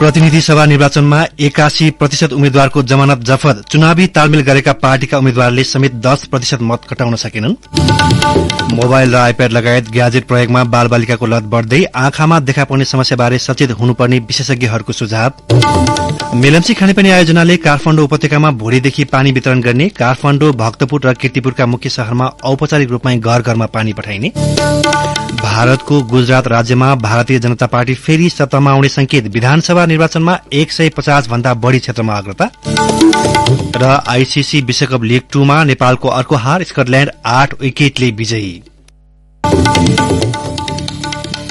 प्रतिनिधि सभा निर्वाचनमा 81% उम्मेद्वारको जमानत जफत। चुनावी तालमेल गरेका पार्टीका उम्मेद्वारले समेत 10% मत कटाउन सकेनन्। मोबाइल र आइप्याड लगायत ग्याजेट प्रयोगमा बालबालिकाको लत बढ्दै आँखामा देखा पर्ने समस्याबारे सचेत हुनुपर्ने विशेषज्ञहरूको सुझाव। मेलम्ची खानेपानी आयोजनाले काठमाडौँ उपत्यकामा भोलिदेखि पानी वितरण गर्ने। काठमाडौँ, भक्तपुर र कीर्तिपुरका मुख्य शहरमा औपचारिक रूपमा घर घरमा पानी पठाइने। भारतको गुजरात राज्यमा भारतीय जनता पार्टी फेरि सत्तामा आउने संकेत। विधानसभा निर्वाचनमा 150 भन्दा बढ़ी क्षेत्रमा अग्रता। र आईसीसी विश्वकप लीग 2 मा नेपालको अर्को हार, स्कटल्याण्ड 8 विकेटले विजयी।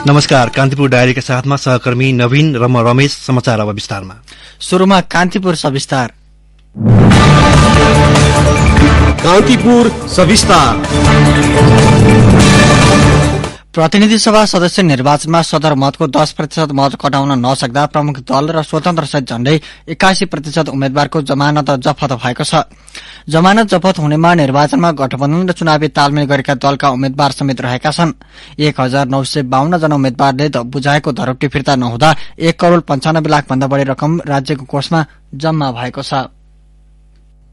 नमस्कार, कान्तिपुर डायरीका साथमा सहकर्मी नवीन र म रमेश। समाचार अब विस्तारमा। सुरुमा कान्तिपुर सविस्तार। कान्तिपुर सविस्तार। प्रतिनिधि सभा सदस्य निर्वाचनमा सदरमतको 10% मत कटाउन नसक्दा प्रमुख दल र स्वतन्त्र सहित झण्डै 81% उम्मेद्वारको जमानत जफत भएको छ। जमानत जफत हुनेमा निर्वाचनमा गठबन्धन र चुनावी तालमेल गरेका दलका उम्मेद्वार समेत रहेका छन्। 1952 जना उम्मेद्वारले बुझाएको धरोटी फिर्ता नहुँदा 1,95,00,000 भन्दा बढ़ी रकम राज्यको कोषमा जम्मा भएको छ।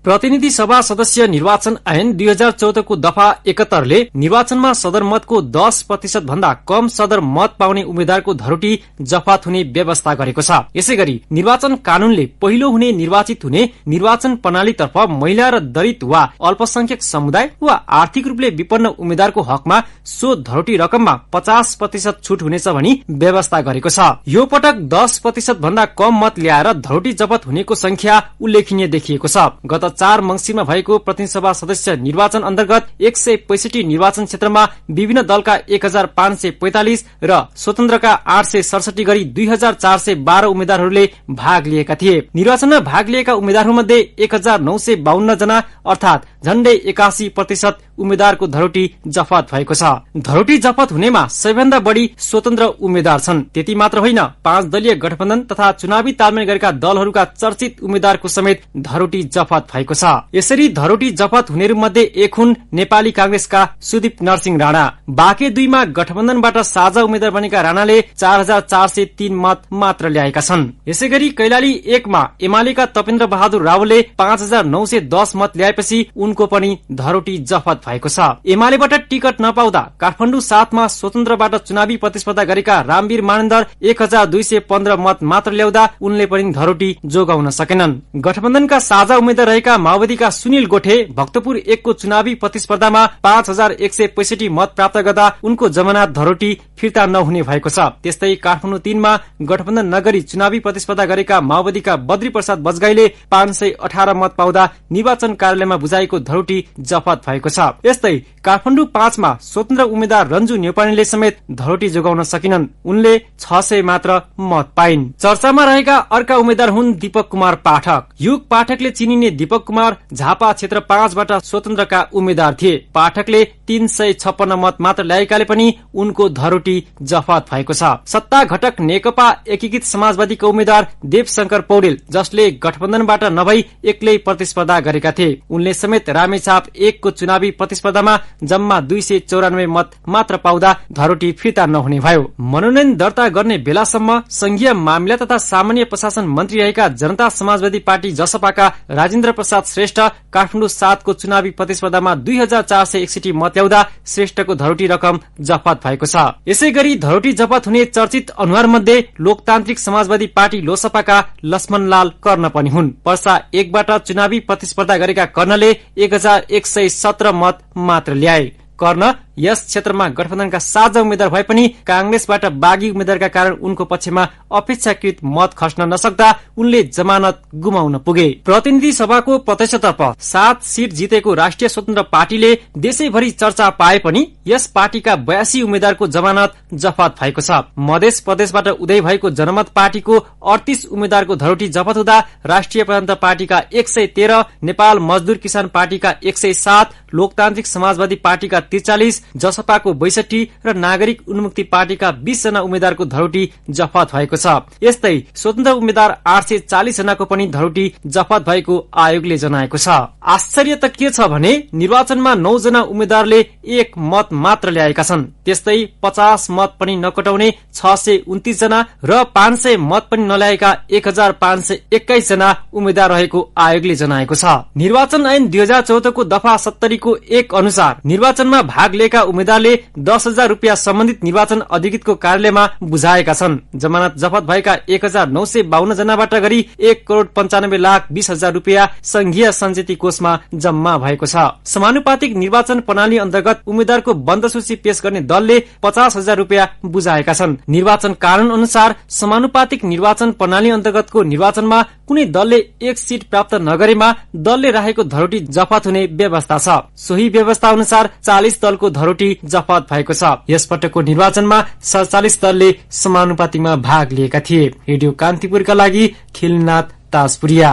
प्रतिनिधि सभा सदस्य निर्वाचन ऐन 2014 को दफा 71 ले निर्वाचनमा सदरमतको 10% भन्दा कम सदरमत पाउने उम्मेद्वारको धरोटी जफत हुने व्यवस्था गरेको छ। यसैगरी निर्वाचन कानूनले पहिलो हुने निर्वाचित हुने निर्वाचन प्रणालीतर्फ महिला र दलित वा अल्पसंख्यक समुदाय वा आर्थिक रूपले विपन्न उम्मेद्वारको हकमा सो धरोटी रकममा 50% छूट हुनेछ भनी व्यवस्था गरेको छ। यो पटक 10% भन्दा कम मत ल्याएर धरोटी जफत हुनेको संख्या उल्लेखनीय देखिएको छ। गत 4 मंसिरमा भएको प्रतिनिधि सभा सदस्य निर्वाचन अन्तर्गत 165 निर्वाचन क्षेत्रमा विभिन्न दलका 1545 र स्वतन्त्रका 867 गरी 2412 उम्मेद्वारहरूले भाग लिएका थिए। निर्वाचनमा भाग लिएका उम्मेद्वारहरूमध्ये 1952 जना अर्थात झण्डै 81% उम्मेद्वारको धरोटी जफत भएको छ। धरोटी जफत हुनेमा सबैभन्दा बढ़ी स्वतन्त्र उम्मेद्वार छन्। त्यति मात्र होइन, 5 दलीय गठबन्धन तथा चुनावी तालमेल गरेका दलहरूका चर्चित उम्मेद्वारको समेत धरोटी जफत भएको छ। यसरी धरोटी जफत हुनेहरूमध्ये एक हुन् नेपाली कांग्रेसका सुदीप नरसिंह राणा। बाँके 2 मा गठबन्धनबाट साझा उम्मेद्वार बनेका राणाले 4403 मत मात्र ल्याएका छन्। यसैगरी कैलाली 1 मा एमालेका तपेन्द्र बहादुर रावलले 5910 मत ल्याएपछि उनको पनि धरोटी जफत भएको छ। एमालेबाट टिकट नपाउँदा काठमाडौँ 7 मा स्वतन्त्रबाट चुनावी प्रतिस्पर्धा गरेका रामवीर मानन्दर 1215 मत मात्र ल्याउँदा उनले पनि धरोटी जोगाउन सकेनन्। गठबन्धनका साझा उम्मेद्वार रहेका माओवादीका सुनिल गोठे भक्तपुर 1 को चुनावी प्रतिस्पर्धामा 5165 मत प्राप्त गर्दा उनको जमानत धरोटी फिर्ता नहुने भएको छ। त्यस्तै काठमाडौँ 3 मा गठबन्धन नगरी चुनावी प्रतिस्पर्धा गरेका माओवादीका बद्री प्रसाद बजगाईले 518 मत पाउँदा निर्वाचन कार्यालयमा बुझाएको धरोटी जफत भएको छ। यस्तै काठमाडौँ 5 मा स्वतन्त्र उम्मेद्वार रञ्जु न्यौपानेले समेत धरोटी जोगाउन सकिनन्। उनले 600 मात्र मत पाइन्। चर्चामा रहेका अर्का उम्मेद्वार हुन् दीपक कुमार पाठक। युग पाठकले चिनिने दीपक कुमार झापा क्षेत्र 5 बाट स्वतन्त्रका उम्मेद्वार थिए। पाठकले 356 मत मात्र ल्याएकाले पनि उनको धरोटी जफत भएको छ। सत्ता घटक नेकपा एकीकृत समाजवादीका उम्मेद्वार देवशंकर पौडेल, जसले गठबन्धनबाट नभई एक्लै प्रतिस्पर्धा गरेका थिए, उनले समेत रामेछाप 1 को चुनावी प्रतिस्पर्धामा जम्मा 294 मत मात्र पाउँदा धरोटी फिर्ता नहुने भयो। मनोनयन दर्ता गर्ने बेलासम्म संघीय मामिला तथा सामान्य प्रशासन मन्त्री रहेका जनता समाजवादी पार्टी जसपाका राजेन्द्र प्रसाद श्रेष्ठ काठमाडौँ 7 को चुनावी प्रतिस्पर्धामा 2461 मत ल्याउँदा श्रेष्ठको धरोटी रकम जफत भएको छ। यसैगरी धरोटी जफत हुने चर्चित अनुहार मध्ये लोकतान्त्रिक समाजवादी पार्टी लोसपाका लक्ष्मणलाल कर्ण पनि हुन्। पर्सा 1 बाट चुनावी प्रतिस्पर्धा गरेका कर्णले 1117 मत मात्र ल्याए। कर्ण यस क्षेत्रमा गठबन्धनका साझा उम्मेद्वार भए पनि कांग्रेसबाट बागी उम्मेद्वारका कारण उनको पक्षमा अपेक्षाकृत मत खस्न नसक्दा उनले जमानत गुमाउन पुगे। प्रतिनिधि सभाको प्रत्यक्षतर्फ 7 सीट जितेको राष्ट्रिय स्वतन्त्र पार्टीले देशैभरि चर्चा पाए पनि यस पार्टीका 82 उम्मेद्वारको जमानत जफत भएको छ। मध्य प्रदेशबाट उदय भएको जनमत पार्टीको 38 उम्मेद्वारको धरोटी जफत हुँदा राष्ट्रिय प्रजातन्त्र पार्टीका 113, नेपाल मजदुर किसान पार्टीका 107, लोकतान्त्रिक समाजवादी पार्टीका 43, जसपाको 62 र नागरिक उन्मुक्ति पार्टीका 20 जना उम्मेद्वारको धरोटी जफत भएको छ। यस्तै स्वतन्त्र उम्मेद्वार 840 जनाको पनि धरोटी जफत भएको आयोगले जनाएको छ। आश्चर्य त के छ भने निर्वाचनमा 9 जना उम्मेद्वारले 1 मत मात्र ल्याएका छन्। त्यस्तै 50 मत पनि नकटाउने 629 जना र 500 मत पनि नल्याएका 1521 जना उम्मेद्वार रहेको आयोगले जनाएको छ। निर्वाचन ऐन 2014 को दफा 70 को 1 अनुसार निर्वाचनमा भाग लिएका उम्मेद्वारले 10,000 रूपियाँ सम्बन्धित निर्वाचन अधिकृतको कार्यालयमा बुझाएका छन्। जमानत जफत भएका 1952 जनाबाट गरी 1,95,20,000 रूपियाँ संघीय सञ्चेती कोषमा जम्मा भएको छ। समानुपातिक निर्वाचन प्रणाली अन्तर्गत उम्मेद्वारको बन्द सूची पेश गर्ने दलले 50,000 रूपियाँ बुझाएका छन्। निर्वाचन कानून अनुसार समानुपातिक निर्वाचन प्रणाली अन्तर्गतको निर्वाचनमा कुनै दलले 1 सीट प्राप्त नगरेमा दलले राखेको धरोटी जफत हुने व्यवस्था छ। सोही व्यवस्था अनुसार 40 दलको धरोटी जफत भएको छ। यसपटकको निर्वाचनमा 47 दलले समानुपातिकमा भाग लिएका थिए। रेडियो कान्तिपुरका लागि खिलनाथ ताजपुरिया।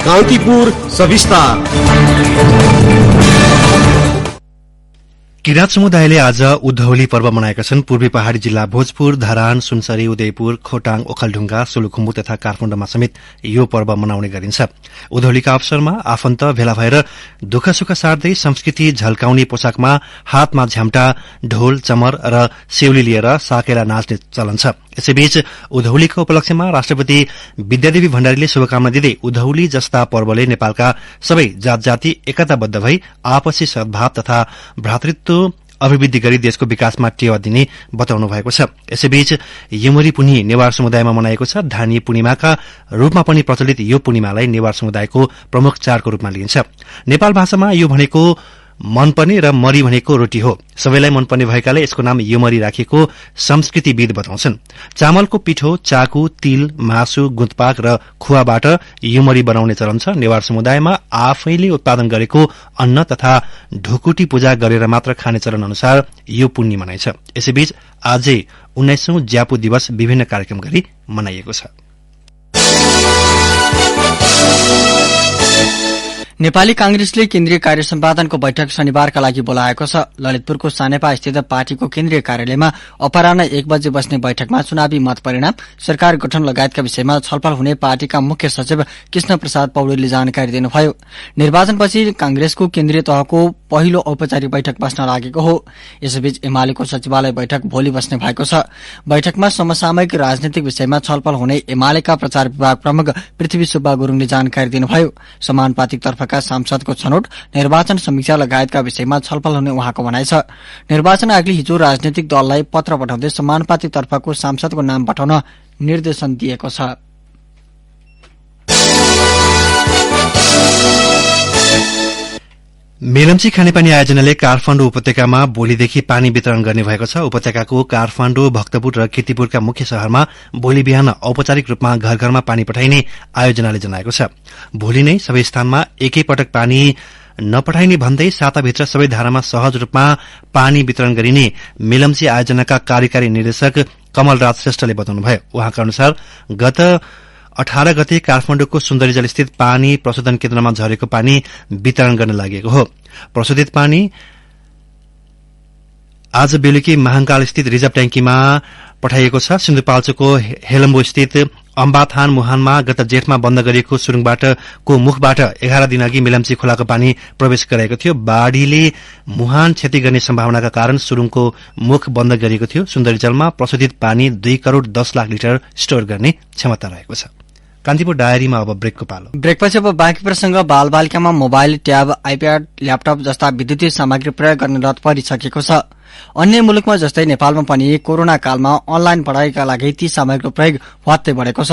कान्तिपुर सविस्तार। किराँत समुदायले आज उधौली पर्व मनाएका छन्। पूर्वी पहाड़ी जिल्ला भोजपुर, धरान, सुनसरी, उदयपुर, खोटाङ, ओखलढुंगा, सोलुखुम्बु तथा काठमाडौँमा समेत यो पर्व मनाउने गरिन्छ। उधौलीका अवसरमा आफन्त भेला भएर दुःख सुख सार्दै संस्कृति झल्काउने पोसाकमा हातमा झ्याम्टा, ढोल, चमर र सेउली लिएर साकेला नाच्ने चलन छ। यसैबीच उधौलीको उपलक्ष्यमा राष्ट्रपति विद्यादेवी भण्डारीले शुभकामना दिँदै उधौली जस्ता पर्वले नेपालका सबै जात जाति एकताबद्ध भई आपसी सद्भाव तथा भ्रातृत्व अभिवृद्धि गरी देशको विकासमा टेवा दिने बताउनु भएको छ। यसैबीच यमरी पुनी नेवार समुदायमा मनाएको छ। धानी पूर्णिमाका रूपमा पनि प्रचलित यो पूर्णिमालाई नेवार समुदायको प्रमुख चाडको रूपमा लिइन्छ। नेपाल भाषामा यो भनेको मनपर्ने र मरी भनेको रोटी हो। सबैलाई मनपर्ने भएकाले यसको नाम योमरी राखिएको संस्कृतिविद बताउँछन्। चामलको पिठो, चाकु, तिल, मासु, गुन्तपाक र खुवाबाट योमरी बनाउने चलन छ। नेवार समुदायमा आफैले उत्पादन गरेको अन्न तथा ढुकुटी पूजा गरेर मात्र खाने चलन अनुसार यो पुण्य मनाइन्छ। यसैबीच आजै 19औं ज्यापु दिवस विभिन्न कार्यक्रम गरी मनाइएको छ। नेपाली कांग्रेसले केन्द्रीय कार्य सम्पादनको बैठक शनिबारका लागि बोलाएको छ। ललितपुरको सानेपा स्थित पार्टीको केन्द्रीय कार्यालयमा अपराह्न 1 बजे बस्ने बैठकमा चुनावी मत परिणाम, सरकार गठन लगायतका विषयमा छलफल हुने पार्टीका मुख्य सचिव कृष्ण प्रसाद पौडेलले जानकारी दिनुभयो। निर्वाचनपछि कांग्रेसको केन्द्रीय तहको पहिलो औपचारिक बैठक बस्न लागेको हो। यसैबीच एमालेको सचिवालय बैठक भोलि बस्ने भएको छ। बैठकमा समसामयिक राजनीतिक विषयमा छलफल हुने एमालेका प्रचार विभाग प्रमुख पृथ्वी सुब्बा गुरूङले जानकारी दिनुभयो। समानुपातिक तर्फका सांसदको छनौट, निर्वाचन समीक्षा लगायतका विषयमा छलफल हुने उहाँको भनाइ छ। निर्वाचन आयोगले हिजो राजनीतिक दललाई पत्र पठाउँदै समानुपातिक तर्फको सांसदको नाम पठाउन निर्देशन दिएको छ। मेलम्ची खानेपानी आयोजनाले काठमाडौँ उपत्यकामा भोलिदेखि पानी वितरण गर्ने भएको छ। उपत्यकाको काठमाडौँ, भक्तपुर र कीर्तिपुरका मुख्य शहरमा भोलि बिहान औपचारिक रूपमा घर घरमा पानी पठाइने आयोजनाले जनाएको छ। भोलि नै सबै स्थानमा एकै पटक पानी नपठाइने भन्दै साताभित्र सबै धारामा सहज रूपमा पानी वितरण गरिने मेलम्ची आयोजनाका कार्यकारी निर्देशक कमलराज श्रेष्ठले बताउनुभयो। उहाँका अनुसार गत 18 गते काठमाडौँको सुन्दरीजल स्थित पानी प्रशोधन केन्द्रमा झरेको पानी वितरण गर्न लागि हो। प्रशोधित पानी आज बेलुकी महाकाल स्थित रिजर्भ ट्याङ्कीमा पठाइएको छ। सिन्धुपाल्चोकको हेलम्बो स्थित अम्बाथान मुहानमा गत जेठमा बन्द गरिएको सुरुङको मुखबाट 11 दिन अघि मेलम्ची खोलाको पानी प्रवेश गराएको थियो। बाढ़ीले मुहान क्षति गर्ने सम्भावनाका कारण सुरुङको मुख बन्द गरिएको थियो। सुन्दरीजलमा प्रशोधित पानी 2 करोड़ 10 लाख लिटर स्टोर गर्ने क्षमता रहेको छ। कान्तिपुर डायरीमा अब ब्रेकको पालो। ब्रेकपछि अब बाँकी प्रसंग। बालबालिकामा मोबाइल, ट्याब, आइप्याड, ल्यापटप जस्ता विद्युतीय सामग्री प्रयोग गर्ने लत परिसकेको छ। अन्य मुलुकमा जस्तै नेपालमा पनि कोरोना कालमा अनलाइन पढ़ाइका लागि ती सामग्रीको प्रयोग हत्तै बढेको छ।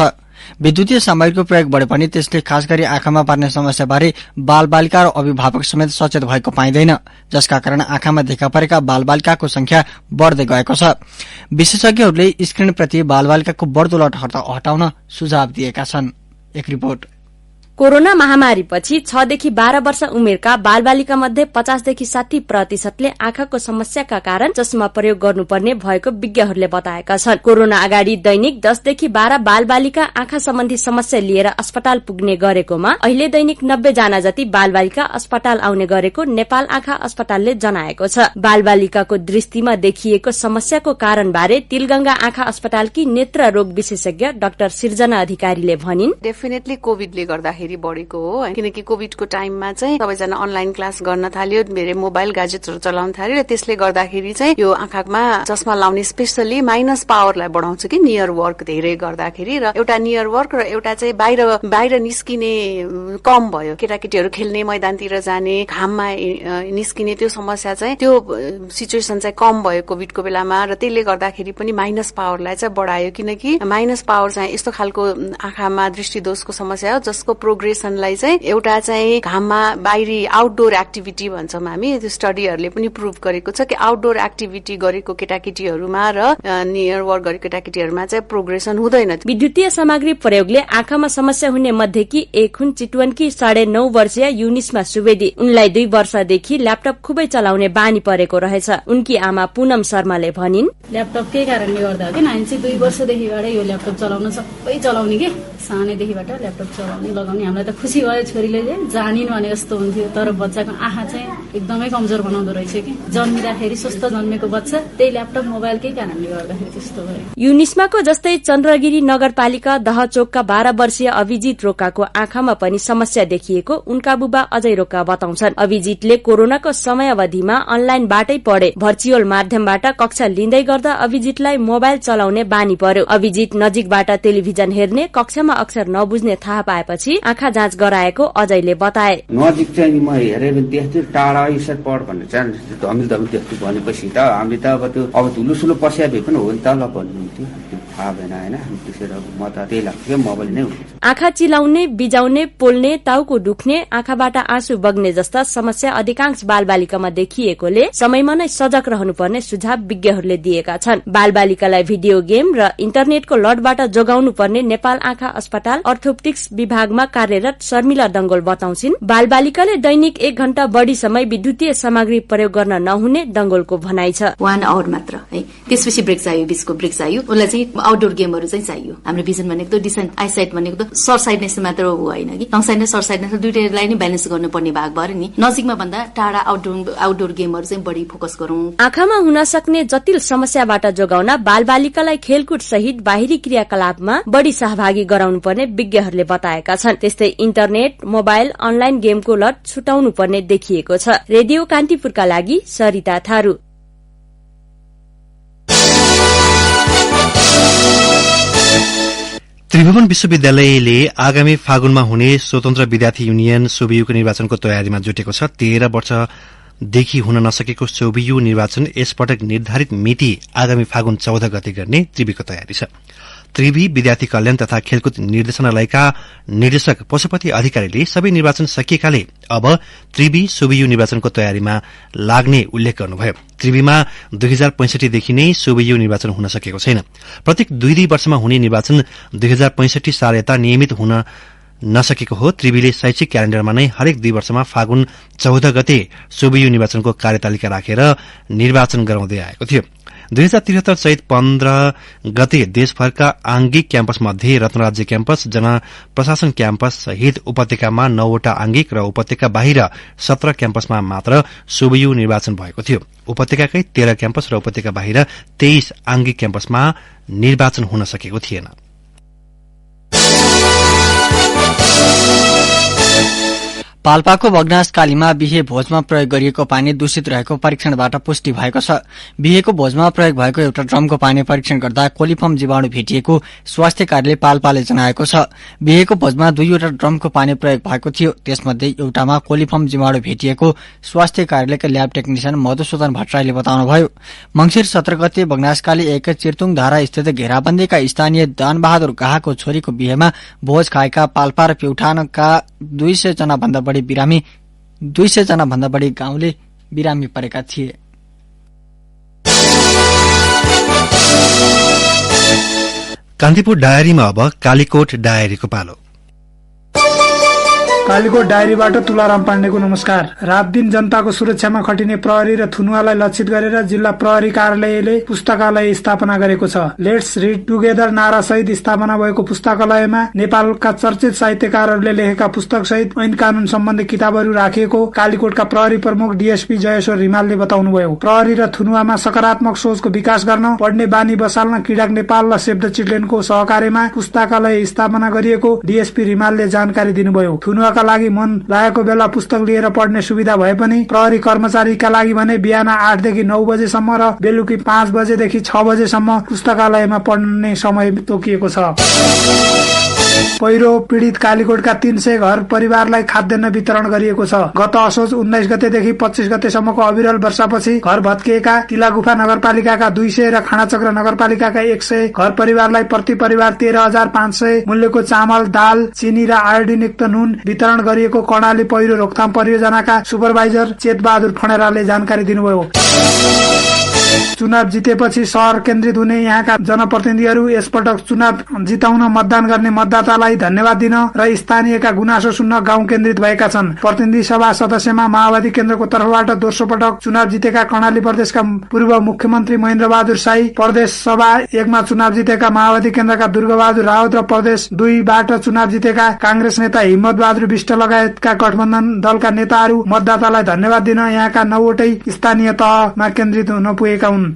विद्युतीय सामग्रीको प्रयोग बढे पनि त्यसले खास गरी आँखामा पर्ने समस्याबारे बालबालिका र अभिभावक समेत सचेत भएको पाइँदैन, जसका कारण आँखामा देखा परेका बालबालिकाको संख्या बढ़दै गएको छ। विशेषज्ञहरूले स्क्रिनप्रति बालबालिकाको बढ़दो लत हटाउन सुझाव दिएका छन्। एक रिपोर्ट। कोरोना महामारीपछि 6 देखि 12 वर्ष उमेरका बालबालिका मध्ये 50 देखि 60% आँखाको समस्याका कारण चस्मा प्रयोग गर्नुपर्ने भएको विज्ञहरूले बताएका छन्। कोरोना अगाडि दैनिक 10 देखि 12 बालबालिका आँखा सम्बन्धी समस्या लिएर अस्पताल पुग्ने गरेकोमा अहिले दैनिक 90 जना जति बालबालिका अस्पताल आउने गरेको नेपाल आँखा अस्पतालले जनाएको छ। बालबालिकाको दृष्टिमा देखिएको समस्याको कारणबारे तिलगंगा आँखा अस्पतालकी नेत्र रोग विशेषज्ञ डाक्टर सिर्जना अधिकारीले भनिन्, डेफिनेटली कोभिडले गर्दाखेरि बढेको हो, किनकि कोभिडको टाइममा चाहिँ सबैजना अनलाइन क्लास गर्न थाल्यो, धेरै मोबाइल ग्याजेट्सहरू चलाउन थाल्यो र त्यसले गर्दाखेरि चाहिँ यो आँखामा चस्मा लाउने स्पेशली माइनस पावरलाई बढाउँछ कि नियर वर्क धेरै गर्दाखेरि, र एउटा नियर वर्क र एउटा चाहिँ बाहिर निस्किने कम भयो, केटाकेटीहरू खेल्ने मैदानतिर जाने, घाममा निस्किने त्यो समस्या चाहिँ त्यो सिचुएसन चाहिँ कम भयो कोभिडको बेलामा, र त्यसले गर्दाखेरि पनि माइनस पावरलाई चाहिँ बढायो। किनकि माइनस पावर चाहिँ यस्तो खालको आँखामा दृष्टिदोषको समस्या हो जसको प्रोग्रेसनलाई चाहिँ एउटा चाहिँ घाममा बाहिरी आउटडोर एक्टिभिटी भन्छौँ हामी, त्यो स्टडीहरूले पनि प्रुभ गरेको छ कि आउटडोर एक्टिभिटी गरेको केटाकेटीहरूमा र नियर वर्क गरेको केटाकेटीहरूमा चाहिँ प्रोग्रेसन हुँदैन। विद्युतीय सामग्री प्रयोगले आँखामा समस्या हुने मध्येकी एक हुन् चितवनकी 9.5 वर्षीय युनिस्मा सुवेदी। उनलाई 2 वर्षदेखि ल्यापटप खुबै चलाउने बानी परेको रहेछ। उनकी आमा पूनम शर्माले भनिन्, ल्यापटप के कारणले गर्दा हो कि नानी 2 वर्षदेखिबाट यो ल्यापटप चलाउन सबै चलाउने के सानैदेखिबाट ल्यापटप चलाउने लगाउने। हामीलाई त खुसी भयो छोरीले जानिन् भने जस्तो हुन्थ्यो, तर बच्चाको आँखा चाहिँ एकदमै कमजोर बनाउँदो रहेछ कि जन्मिँदाखेरि स्वस्थ जन्मेको बच्चा त्यही ल्यापटप मोबाइलकै कारणले गर्दाखेरि त्यस्तो भयो। युनिस्माको जस्तै चन्द्रगिरी नगरपालिका दहचोकका 12 वर्षीय अभिजित रोकाको आँखामा पनि समस्या देखिएको उनका बुबा अजय रोका बताउँछन्। अभिजितले कोरोनाको समयावधिमा अनलाइनबाटै पढे। भर्चुअल माध्यमबाट कक्षा लिँदै गर्दा अभिजितलाई मोबाइल चलाउने बानी पर्यो। अभिजित नजिकबाट टेलिभिजन हेर्ने, कक्षामा अक्षर नबुझ्ने थाहा पाएपछि आँखा जाँच गराएको अजयले बताए। नजिक चाहिँ म हेरेर देख्छु, टाढा यसरी पढ भन्ने चाहिँ धमिल देख्छु भनेपछि त हामीले त अब धुलोसुलो पस्या भए पनि हो नि त ल भन्नुहुन्थ्यो, थाहा भएन होइन। त्यसरी म त त्यही लाग्थ्यो मोबाइल नै हुन्छ। आँखा चिलाउने, बिजाउने, पोल्ने, टाउको दुख्ने, आँखाबाट आँसु बग्ने जस्ता समस्या अधिकांश बालबालिकामा देखिएकोले समयमा नै सजग रहनुपर्ने सुझाव विज्ञहरूले दिएका छन्। बालबालिकालाई भिडियो गेम र इन्टरनेटको लतबाट जोगाउनु पर्ने नेपाल आँखा अस्पताल अर्थोप्टिक्स विभागमा कार्यरत शर्मिला दंगोल बताउँछिन्, बालबालिकाले दैनिक 1 घण्टा बढ़ी समय विद्युतीय सामग्री प्रयोग गर्न नहुने दंगोलको भनाइ छ। 1 आवर मात्र है, त्यसपछि ब्रेक चाहियो, बीचको ब्रेक चाहियो। उसलाई चाहिँ आउटडोर गेमहरू चाहिँ चाहियो। हाम्रो भिजन भनेको त डिसेन्ट आइसाइट भनेको त सर्ट साइडनेस मात्र होइन कि लङ साइडनेस सर्ट साइडनेस दुईटैलाई नै ब्यालेन्स गर्नुपर्ने भाग भएर नि नजिकमा भन्दा टाढा आउटडोर गेमहरू चाहिँ बढी फोकस गरौं। आँखामा हुन सक्ने जटिल समस्याबाट जोगाउन बालबालिकालाई खेलकुद सहित बाहिरी क्रियाकलापमा बढ़ी सहभागी गराउनु पर्ने विज्ञहरूले बताएका छन्। त्यस्तै इन्टरनेट, मोबाइल, अनलाइन गेमको लत छुटाउनु पर्ने देखिएको छ। रेडियो कान्तिपुरका लागि सरिता थारू। त्रिभुवन विश्वविद्यालयले आगामी फागुनमा हुने स्वतन्त्र विद्यार्थी युनियन सोबियुको निर्वाचनको तयारीमा जुटेको छ। 13 वर्षदेखि हुन नसकेको सोबियु निर्वाचन यसपटक निर्धारित मिति आगामी फागुन 14 गते गर्ने त्रिभीको तयारी छ। त्रिभी विद्यार्थी कल्याण तथा खेलकुद निर्देशनालयका निर्देशक पशुपति अधिकारीले सबै निर्वाचन सकिएकाले अब त्रिभी सोबियु निर्वाचनको तयारीमा लाग्ने उल्लेख गर्नुभयो। त्रिभीमा 2065 देखि नै सोबियु निर्वाचन हुन सकेको छैन। प्रत्येक 2 वर्षमा हुने निर्वाचन 2065 साल यता नियमित हुन नसकेको हो। त्रिभीले शैक्षिक क्यालेण्डरमा नै हरेक 2 वर्षमा फागुन 14 गते सोबियु निर्वाचनको कार्यतालिका राखेर निर्वाचन गराउँदै आएको थियो। 2073 चैत 15 गते देशभरका आंगिक क्याम्पस मध्ये रत्नराज्य क्याम्पस, जनप्रशासन क्याम्पस सहित उपत्यकामा 9वटा आंगिक र उपत्यका बाहिर 17 क्याम्पसमा मात्र सोबियु निर्वाचन भएको थियो। उपत्यकाकै 13 क्याम्पस र उपत्यका बाहिर 23 आंगिक क्याम्पसमा निर्वाचन हुन सकेको थिएन। पाल्पाको बगनासकालीमा बिहे भोजमा प्रयोग गरिएको पानी दूषित रहेको परीक्षणबाट पुष्टि भएको छ। बिहेको भोजमा प्रयोग भएको एउटा ड्रमको पानी परीक्षण गर्दा कोलिफर्म जीवाणु भेटिएको स्वास्थ्य कार्यालय पाल्पाले जनाएको छ। बिहेको भोजमा 2वटा ड्रमको पानी प्रयोग भएको थियो, त्यसमध्ये एउटामा कोलिफर्म जीवाणु भेटिएको स्वास्थ्य कार्यालयका ल्याब टेक्निशियन मधुसूदन भट्टराईले बताउनुभयो। मंसिर 17 गते बगनासकाली एक चिर्तुङ धारा स्थित घेराबन्दीका स्थानीय दानबहादुर गाहाको छोरीको बिहेमा भोज खाएका पाल्पा र प्युठानका 200 जना भन्दा बढी गाउँले बिरामी परेका थिए। कान्तिपुर डायरीमा अब कालीकोट डायरीको पालो। कालीकोट डायरीबाट तुलाराम पाण्डेको नमस्कार। रात दिन जनताको सुरक्षामा खटिने प्रहरी र थुनुवालाई लक्षित गरेर जिल्ला प्रहरी कार्यालयले पुस्तकालय स्थापना गरेको छ। लेट्स रिड टुगेदर नारा सहित स्थापना भएको पुस्तकालयमा नेपालका चर्चित साहित्यकारहरूले लेखेका पुस्तक सहित ऐन कानून सम्बन्धी किताबहरू राखिएको कालीकोटका प्रहरी प्रमुख डीएसपी जयेश्वर रिमालले बताउनुभयो। प्रहरी र थुनुवामा सकारात्मक सोचको विकास गर्न, पढ्ने बानी बसाल्न किडाक नेपाल र सेभ द चिल्ड्रेनको सहकार्यमा पुस्तकालय स्थापना गरिएको डीएसपी रिमालले जानकारी दिनुभयो। थुनुवाका लागि मन लागेको बेला पुस्तक लिएर पढ्ने सुविधा भए पनि प्रहरी कर्मचारीका लागि भने बिहान 8 देखि 9 बजेसम्म र बेलुकी 5 बजेदेखि 6 बजेसम्म पुस्तकालयमा पढ्ने समय तोकिएको छ। पहिरो पीड़ित कालीकोटका 300 घर परिवारलाई खाद्यान्न वितरण गरिएको छ। गत असोज 19 गतेदेखि 25 गतेसम्मको अविरल वर्षापछि घर भत्किएका तिलागुफा नगरपालिकाका 200 र खानाचक्र नगरपालिकाका 100 घर परिवारलाई प्रति परिवार 13,500 मूल्यको चामल, दाल, चिनी र आयोडिनयुक्त नुन वितरण गरिएको कर्णाली पहिरो रोकथाम परियोजनाका सुपरभाइजर चेतबहादुर फणेराले जानकारी दिनुभयो। चुनाव जितेपछि शहर केन्द्रित हुने यहाँका जनप्रतिनिधिहरू यसपटक चुनाव जिताउन मतदान गर्ने मतदातालाई धन्यवाद दिन र स्थानीयका गुनासो सुन्न गाउँ केन्द्रित भएका छन्। प्रतिनिधि सभा सदस्यमा माओवादी केन्द्रको तर्फबाट दोस्रो पटक चुनाव जितेका कर्णाली प्रदेशका पूर्व मुख्यमन्त्री महेन्द्र बहादुर शाही, प्रदेश सभा 1 मा चुनाव जितेका माओवादी केन्द्रका दुर्गाबहादुर रावत र प्रदेश 2 बाट चुनाव जितेका कांग्रेस नेता हिम्मत बहादुर विष्ट लगायतका गठबन्धन दलका नेताहरू मतदातालाई धन्यवाद दिन यहाँका 9वटै स्थानीय तहमा केन्द्रित हुन पुगेका हुन्।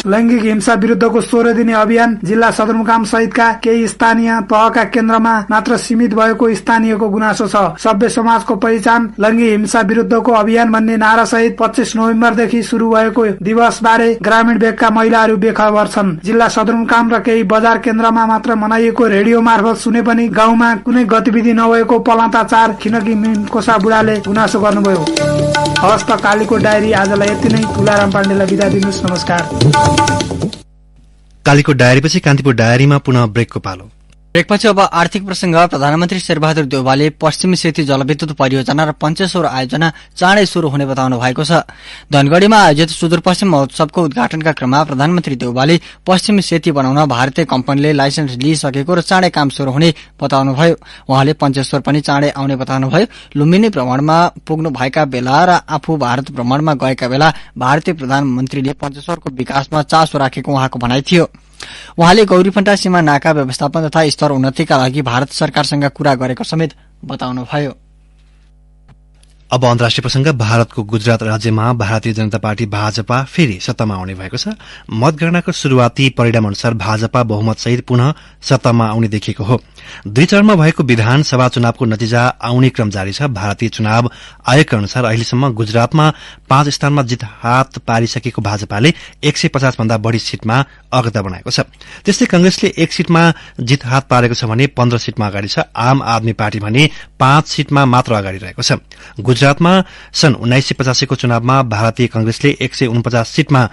लैंगिक हिंसा विरुद्धको 16 दिने अभियान जिल्ला सदरमुकाम सहितका केही स्थानीय तहका केन्द्रमा मात्र सीमित भएको स्थानीयको गुनासो छ। सभ्य समाजको पहिचान लैंगिक हिंसा विरुद्धको अभियान भन्ने नारा सहित 25 नोभेम्बरदेखि शुरू भएको दिवस बारे ग्रामीण भेगका महिलाहरू बेखबर छन्। जिल्ला सदरमुकाम र केही बजार केन्द्रमा मात्र मनाइएको रेडियो मार्फत सुने पनि गाउँमा कुनै गतिविधि नभएको पलाताचार खिनकी मिनकोसा बुढाले गुनासो गर्नुभयो। हवस् त कालीकोट डायरी आजलाई यति नै। तुलाराम पाण्डेलाई बिदा दिनुहोस्। नमस्कार। कालीकोट डायरीपछि कान्तिपुर डायरीमा पुनः ब्रेकको पालो। ब्रेकपछि अब आर्थिक प्रसंग। प्रधानमन्त्री शेरबहादुर देउवाले पश्चिमी सेती जलविद्युत परियोजना र पञ्चेश्वर आयोजना चाँडै शुरू हुने बताउनु भएको छ। धनगढ़ीमा आयोजित सुदूरपश्चिम महोत्सवको उद्घाटनका क्रममा प्रधानमन्त्री देउवाले पश्चिमी सेती बनाउन भारतीय कम्पनीले लाइसेन्स लिइसकेको र चाँडै काम शुरू हुने बताउनुभयो। उहाँले पञ्चेश्वर पनि चाँडै आउने बताउनुभयो। लुम्बिनी भ्रमणमा पुग्नु भएका बेला र आफू भारत भ्रमणमा गएका बेला भारतीय प्रधानमन्त्रीले पञ्चेश्वरको विकासमा चासो राखेको उहाँको भनाइ थियो। उहाँले गौरीफन्टा सीमा नाका व्यवस्थापन तथा स्तर उन्नतिका लागि भारत सरकारसँग कुरा गरेको समेत बताउनुभयो। अब अन्तर्राष्ट्रिय प्रसंग। भारतको गुजरात राज्यमा भारतीय जनता पार्टी भाजपा फेरि सत्तामा आउने भएको छ। मतगणनाको शुरूआती परिणाम अनुसार भाजपा बहुमत सहित पुनः सत्तामा आउने देखिएको हो। 2 चरणमा भएको विधानसभा चुनावको नतिजा आउने क्रम जारी छ। भारतीय चुनाव आयोगका अनुसार अहिलेसम्म गुजरातमा 5 स्थानमा जित हात पारिसकेको भाजपाले 150 भन्दा बढ़ी सीटमा अग्रता बनाएको छ। त्यस्तै कंग्रेसले 1 सीटमा जित हात पारेको छ भने 15 सीटमा अगाडि छ। आम आदमी पार्टी भने 5 सीटमा मात्र अगाडि रहेको छ। गुजरातमा सन् 1985 को चुनावमा भारतीय कंग्रेसले 149 सीटमा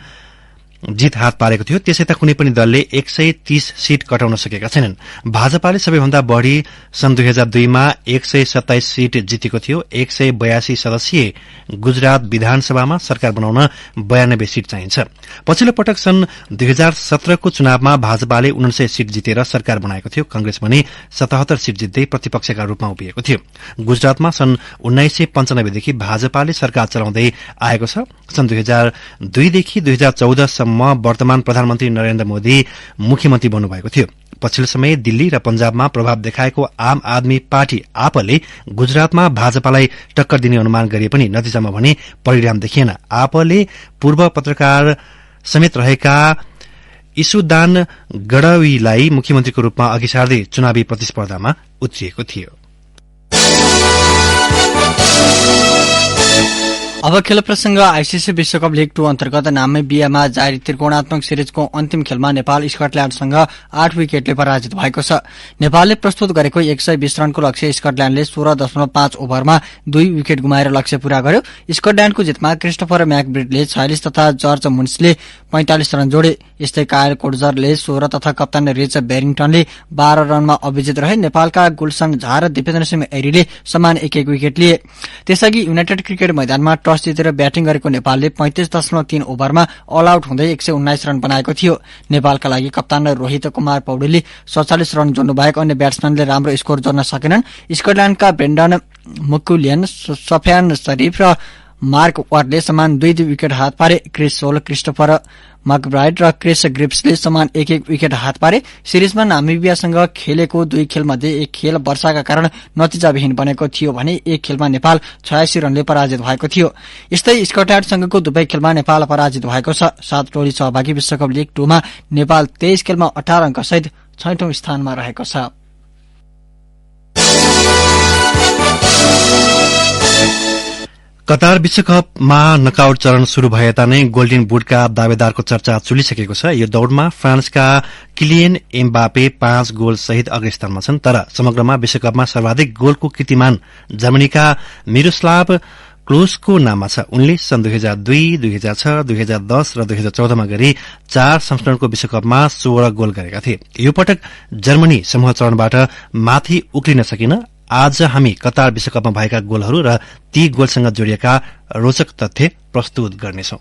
जित हात पारेको थियो। त्यसैता कुनै पनि दलले 130 सीट कटाउन सकेका छैनन्। भाजपाले सबैभन्दा बढ़ी सन् 2002 मा 127 सीट जितेको थियो। 182 सदस्यीय गुजरात विधानसभामा सरकार बनाउन 92 सीट चाहिन्छ। पछिल्लो पटक सन् 2017 को चुनावमा भाजपाले 49 सीट जितेर सरकार बनाएको थियो। कंग्रेस भने 77 सीट जित्दै प्रतिपक्षका रूपमा उभिएको थियो। गुजरातमा सन् 1995 देखि भाजपाले सरकार चलाउँदै आएको छ। सन् 2002 देखि 2014 वर्तमान प्रधानमन्त्री नरेन्द्र मोदी मुख्यमन्त्री बन्नुभएको थियो। पछिल्लो समय दिल्ली र पंजाबमा प्रभाव देखाएको आम आदमी पार्टी आपले गुजरातमा भाजपालाई टक्कर दिने अनुमान गरे पनि नतिजामा भने परिणाम देखिएन। आपले पूर्व पत्रकार समेत रहेका ईसुदान गढवीलाई मुख्यमन्त्रीको रूपमा अघि सार्दै चुनावी प्रतिस्पर्धामा उत्रिएको थियो। अब खेल प्रसंग। आईसीसी विश्वकप लीग 2 अन्तर्गत नामे बियामा जारी त्रिकोणात्मक सिरिजको अन्तिम खेलमा नेपाल स्कटल्याण्डसँग 8 विकेटले पराजित भएको छ। नेपालले प्रस्तुत गरेको 120 रनको लक्ष्य स्कटल्याण्डले 16.5 ओभरमा 2 विकेट गुमाएर लक्ष्य पूरा गर्यो। स्कटल्याण्डको जितमा क्रिस्टोफर म्याकब्रिडले 46 तथा जर्ज मुन्सले 45 रन जोडे। यस्तै कायल कोडजरले 16 तथा कप्तान रिच बेरिङटनले 12 रनमा अविजित रहे। नेपालका गुलसन झा र दिपेन्द्र सिंह एरीले समान 1-1 विकेट लिए। त्यसअघि युनाइटेड क्रिकेट मैदानमा टस जितेर ब्याटिङ गरेको नेपालले 35.3 ओभरमा अल आउट हुँदै 119 रन बनाएको थियो। नेपालका लागि कप्तान रोहित कुमार पौडेलले 47 रन जोड्नु बाहेक अन्य ब्याट्सम्यानले राम्रो स्कोर जोड्न सकेनन्। स्कटल्याण्डका ब्रेन्डन मक्युलियन, सफियान शरीफ र मार्क वार्डले समान 2 विकेट हात पारे। क्रिस सोल, क्रिस्टोफर मकब्राइड र क्रिस ग्रिप्सले समान 1 विकेट हात पारे। सिरिजमा नामिबियासँग खेलेको 2 खेलमध्ये 1 खेल वर्षाका कारण नतिजाविहीन बनेको थियो भने 1 खेलमा नेपाल 86 रनले पराजित भएको थियो। यस्तै स्कटल्याण्डसँगको दुवै खेलमा नेपाल पराजित भएको छ। 7 टोली सहभागी विश्वकप लीग 2 मा नेपाल 23 खेलमा 18 अंकसहित 6औं स्थानमा रहेको छ। कतार विश्वकपमा नकआउट चरण शुरू भए यता नै गोल्डन बुटका दावेदारको चर्चा चुलिसकेको छ। यो दौड़मा फ्रान्सका किलियन एम्बापे 5 गोल सहित अग्रस्थानमा छन्, तर समग्रमा विश्वकपमा सर्वाधिक गोलको कीर्तिमान जर्मनीका मिरोस्लाव क्लोजको नाममा छ। उनले सन् 2002, 2006, 2010 र 2014 मा गरी 4 संस्करणको विश्वकपमा 16 गोल गरेका थिए। यो पटक जर्मनी समूह चरणबाट माथि उक्लिन सकिन। आज हामी कतार विश्वकपमा भएका गोलहरू र ती गोलसँग जोडिएका रोचक तथ्य प्रस्तुत गर्नेछौं।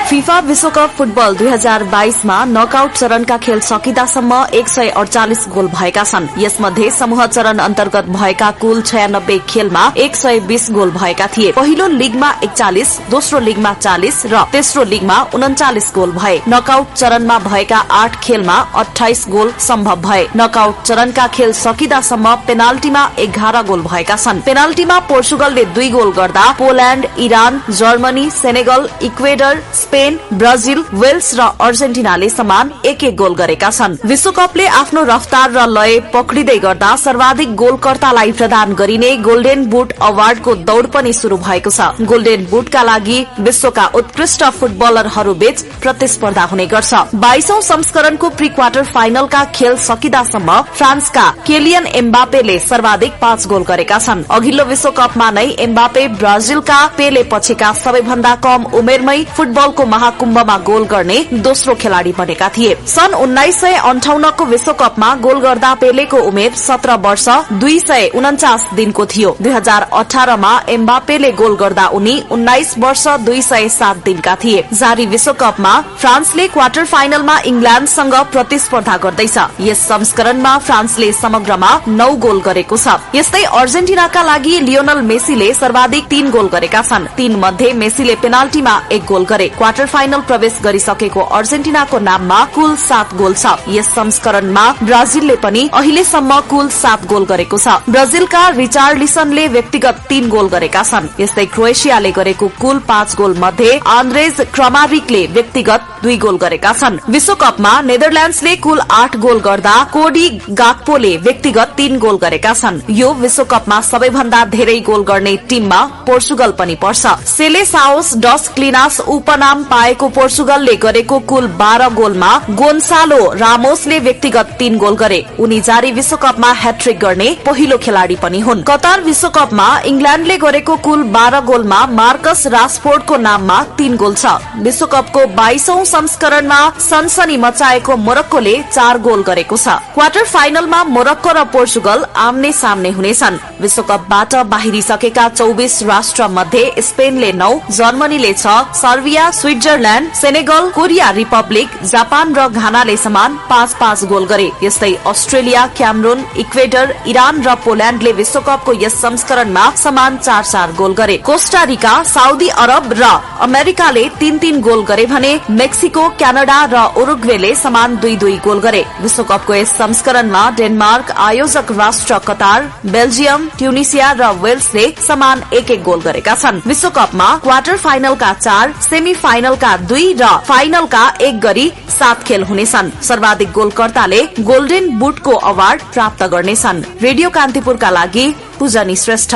फिफा विश्वकप फुटबल 2022 मा नकआउट चरणका खेल सकिदासम्म 148 गोल भएका छन्। यसमध्ये समूह चरण अन्तर्गत भएका कुल 96 खेलमा 120 गोल भएका थिए। पहिलो लीगमा 41, दोस्रो लीगमा 40 र तेस्रो लीगमा 39 गोल भए। नकआउट चरणमा भएका 8 खेलमा 28 गोल सम्भव भए। नकआउट चरणका खेल सकिदासम्म पेनाल्टीमा 11 गोल भएका छन्। पेनाल्टीमा पोर्चुगलले 2 गोल गर्दा Poland, Iran, Germany, Senegal, Ecuador, Spain, Brazil, Wales र अर्जेन्टिनाले समान 1-1 गोल गरेका छन्। विश्वकपले आफ्नो रफ्तार र लय पक्रिँदै गर्दा सर्वाधिक गोलकर्तालाई प्रदान गरिने गोल्डन बुट अवार्डको दौड़ पनि शुरू भएको छ। गोल्डन बुटका लागि विश्वका उत्कृष्ट फुटबलरहरूबीच प्रतिस्पर्धा हुने गर्छ। 22औं संस्करणको प्री क्वार्टर फाइनलका खेल सकिदासम्म फ्रान्सका किलियन एम्बापेले सर्वाधिक 5 गोल गरेका छन्। अघिल्लो विश्वकपमा नै एम्बापे ब्राजिलका पेले पछिका सबैभन्दा कम उमेरमै फुटबलको महाकुम्भमा गोल गर्ने दोस्रो खेलाड़ी बनेका थिए। सन् 1958 को विश्वकपमा गोल गर्दा पेलेको उमेर 17 वर्ष 249 दिनको थियो। 2018 मा एम्बापेले गोल गर्दा उनी 19 वर्ष 207 दिनका थिए। जारी विश्वकपमा फ्रान्सले क्वार्टर फाइनलमा इंग्ल्याण्डसँग प्रतिस्पर्धा गर्दैछ। यस संस्करणमा फ्रान्सले समग्रमा 9 गोल गरेको छ। यस्तै अर्जेन्टिनाका लागि लियोनल मेसीले सर्वाधिक 3 गोल गरेका छन्। 3 मध्ये मेसीले पेनाल्टीमा 1 गोल गरे। क्वार्टर फाइनल प्रवेश गरिसकेको अर्जेन्टिनाको नाममा कुल 7 गोल छ। यस संस्करणमा ब्राजिलले पनि अहिलेसम्म कुल 7 गोल गरेको छ। ब्राजिलका रिचार्लिसनले व्यक्तिगत 3 गोल गरेका छन्। यस्तै क्रोएशियाले गरेको कुल 5 गोल मध्ये आन्द्रेज क्रमारिकले व्यक्तिगत 2 गोल गरेका छन्। विश्वकपमा नेदरल्याण्ड्सले कुल 8 गोल गर्दा कोडी गाक्पोले व्यक्तिगत 3 गोल गरेका छन्। यो विश्वकपमा सबैभन्दा धेरै गोल गर्ने टीममा पोर्चुगल पनि पर्छ। सेलेसाओस डस क्लिनास उपनाम पाएको पोर्चुगलले गरेको कुल 12 गोलमा गोन्सालो रामोसले व्यक्तिगत 3 गोल गरे। उनी जारी विश्वकपमा ह्याट्रिक गर्ने पहिलो खेलाड़ी पनि हुन्। कतार विश्वकपमा इंग्ल्याण्डले गरेको कुल 12 गोलमा मार्कस रासफोर्डको नाममा 3 गोल छ। विश्वकपको 22औं संस्करणमा सनसनी मचाएको मोरक्कोले 4 गोल गरेको छ। क्वार्टर फाइनलमा मोरक्को र पोर्चुगल आम्ने सामने हुनेछन्। विश्वकपबाट बाहिरिसकेका 24 राष्ट्र मध्ये स्पेनले 9, जर्मनीले 6, Serbia, Switzerland, Senegal, Korea Republic, Japan र घानाले समान 5-5 गोल गरे। यस्तै अस्ट्रेलिया, क्यामरून, इक्वेडर, इरान र पोल्याण्डले विश्वकपको यस संस्करणमा समान 4-4 गोल गरे। कोस्टारिका, साउदी अरब र अमेरिकाले 3-3 गोल गरे भने मेक्सिको, क्यानाडा र उरुग्वेले समान 2-2 गोल गरे। विश्वकपको यस संस्करणमा डेनमार्क, आयोजक राष्ट्र कतार, बेल्जियम, ट्युनिसिया र वेल्सले समान 1-1 गोल गरेका छन्। विश्वकपमा क्वार्टर फाइनलका 4, सेमी फाइनलका 2 र फाइनलका 1 गरी 7 खेल हुनेछन्। सर्वाधिक गोलकर्ताले गोल्डन बुटको अवार्ड प्राप्त गर्नेछन्। रेडियो कान्तिपुरका लागि पूजनी श्रेष्ठ।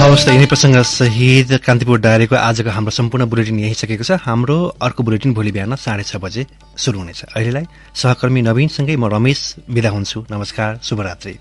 हवस् त यिनै प्रसंग सहित कान्तिपुर डायरीको आजको हाम्रो सम्पूर्ण बुलेटिन यही सकेको छ। हाम्रो अर्को बुलेटिन भोलि बिहान 6:30 बजे शुरू हुनेछ। अहिलेलाई सहकर्मी नवीनसँगै म रमेश बिदा हुन्छु। नमस्कार, शुभरात्रि।